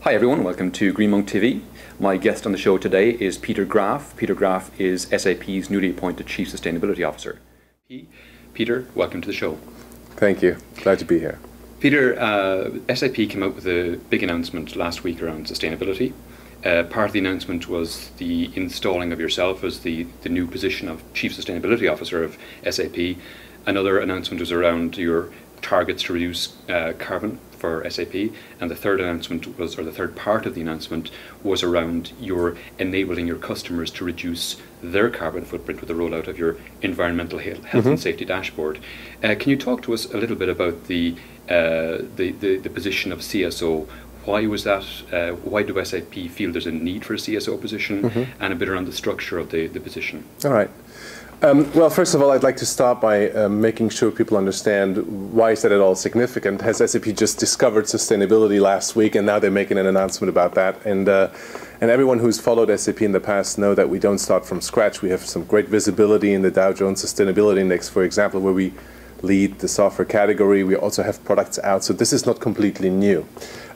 Hi everyone, welcome to Green Monk TV. My guest on the show today is Peter Graf. Peter Graf is SAP's newly appointed Chief Sustainability Officer. Peter, welcome to the show. Thank you. Glad to be here. Peter, SAP came out with a big announcement last week around sustainability. Part of the announcement was the installing of yourself as the new position of Chief Sustainability Officer of SAP. Another announcement was around your targets to reduce carbon for SAP, and the third announcement was, or the third part of the announcement was around your enabling your customers to reduce their carbon footprint with the rollout of your environmental health and safety dashboard. Can you talk to us a little bit about the position of CSO? Why was that? Why do SAP feel there's a need for a CSO position, and a bit around the structure of the position? All right. Well, first of all, I'd like to start by making sure people understand why is that at all significant. Has SAP just discovered sustainability last week, and now they're making an announcement about that? And everyone who's followed SAP in the past know that we don't start from scratch. We have some great visibility in the Dow Jones Sustainability Index, for example, where we lead the software category. We also have products out, so this is not completely new.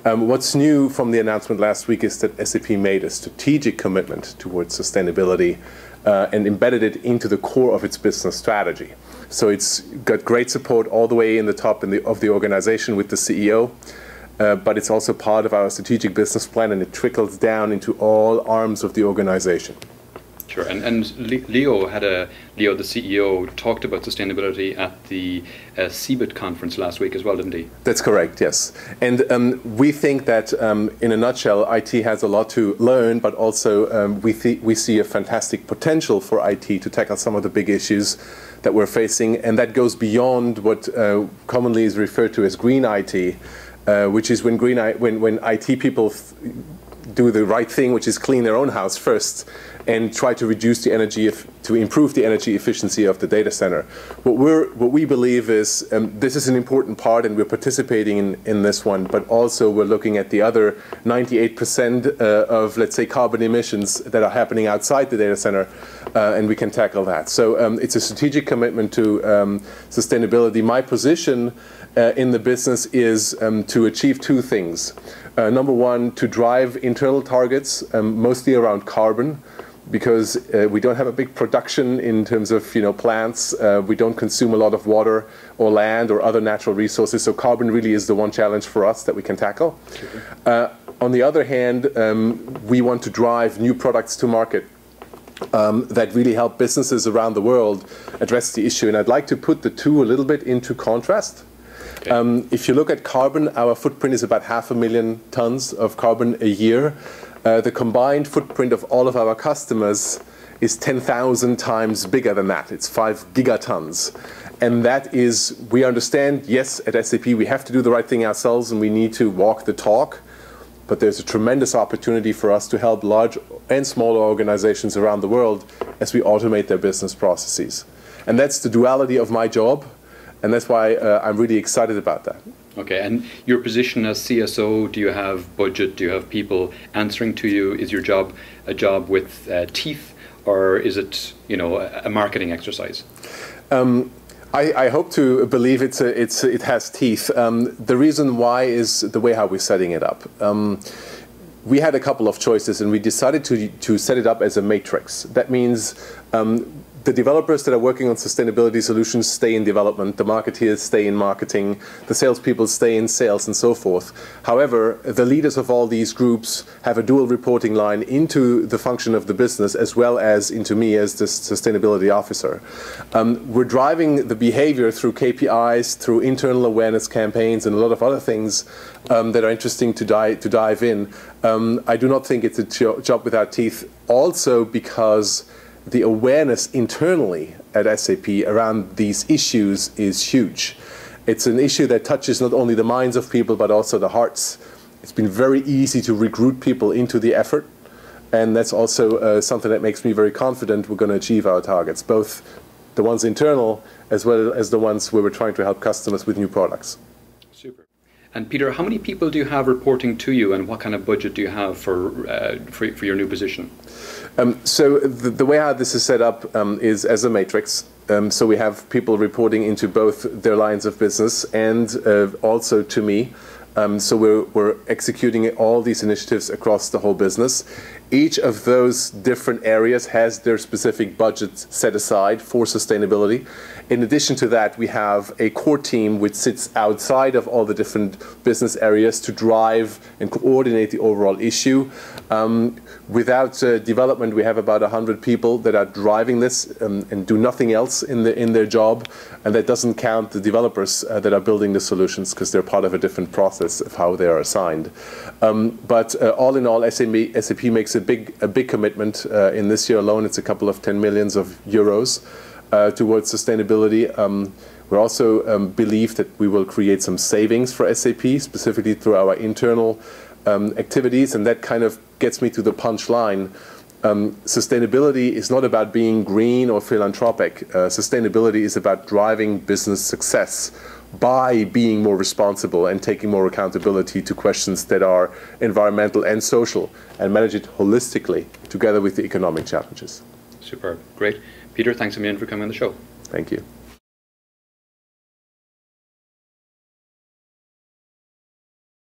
What's new from the announcement last week is that SAP made a strategic commitment towards sustainability and embedded it into the core of its business strategy. So it's got great support all the way in the top of the organization with the CEO, but it's also part of our strategic business plan, and it trickles down into all arms of the organization. Sure, and Leo, the CEO, talked about sustainability at the CeBIT conference last week as well, didn't he? That's correct, yes. And we think that, in a nutshell, IT has a lot to learn, but also we see a fantastic potential for IT to tackle some of the big issues that we're facing, and that goes beyond what commonly is referred to as green IT, which is when IT people do the right thing, which is clean their own house first and try to reduce the energy, to improve the energy efficiency of the data center. What we believe is this is an important part, and we're participating in this one, but also we're looking at the other 98% of, let's say, carbon emissions that are happening outside the data center, and we can tackle that. So it's a strategic commitment to sustainability. My position in the business is to achieve two things. Number one, to drive internal targets, mostly around carbon, because we don't have a big production in terms of plants. We don't consume a lot of water or land or other natural resources. So carbon really is the one challenge for us that we can tackle. On the other hand, we want to drive new products to market that really help businesses around the world address the issue. And I'd like to put the two a little bit into contrast. If you look at carbon, our footprint is about 500,000 tons of carbon a year. The combined footprint of all of our customers is 10,000 times bigger than that. It's 5 gigatons. And that is, we understand, yes, at SAP we have to do the right thing ourselves and we need to walk the talk, but there's a tremendous opportunity for us to help large and smaller organizations around the world as we automate their business processes. And that's the duality of my job. And that's why I'm really excited about that. Okay, and your position as CSO, do you have budget, do you have people answering to you? Is your job a job with teeth, or is it, a marketing exercise? I hope to believe it has teeth. The reason why is the way how we're setting it up. We had a couple of choices, and we decided to set it up as a matrix. That means the developers that are working on sustainability solutions stay in development, the marketeers stay in marketing, the salespeople stay in sales, and so forth. However, the leaders of all these groups have a dual reporting line into the function of the business as well as into me as the sustainability officer. We're driving the behavior through KPIs, through internal awareness campaigns, and a lot of other things that are interesting to dive in. I do not think it's a job without teeth, also because the awareness internally at SAP around these issues is huge. It's an issue that touches not only the minds of people, but also the hearts. It's been very easy to recruit people into the effort, and that's also something that makes me very confident we're going to achieve our targets, both the ones internal as well as the ones where we're trying to help customers with new products. Super. And Peter, how many people do you have reporting to you, and what kind of budget do you have for your new position? So the way how this is set up is as a matrix. So we have people reporting into both their lines of business and also to me. So we're executing all these initiatives across the whole business. Each of those different areas has their specific budgets set aside for sustainability. In addition to that, we have a core team which sits outside of all the different business areas to drive and coordinate the overall issue. Without development, we have about 100 people that are driving this and do nothing else in their job. And that doesn't count the developers that are building the solutions, because they're part of a different process of how they are assigned. But all in all, SAP makes a big commitment. In this year alone, it's a couple of 10 millions of euros towards sustainability. We also believe that we will create some savings for SAP, specifically through our internal activities, and that kind of gets me to the punchline. Sustainability is not about being green or philanthropic. Sustainability is about driving business success by being more responsible and taking more accountability to questions that are environmental and social, and manage it holistically together with the economic challenges. Superb. Great. Peter, thanks a million for coming on the show. Thank you.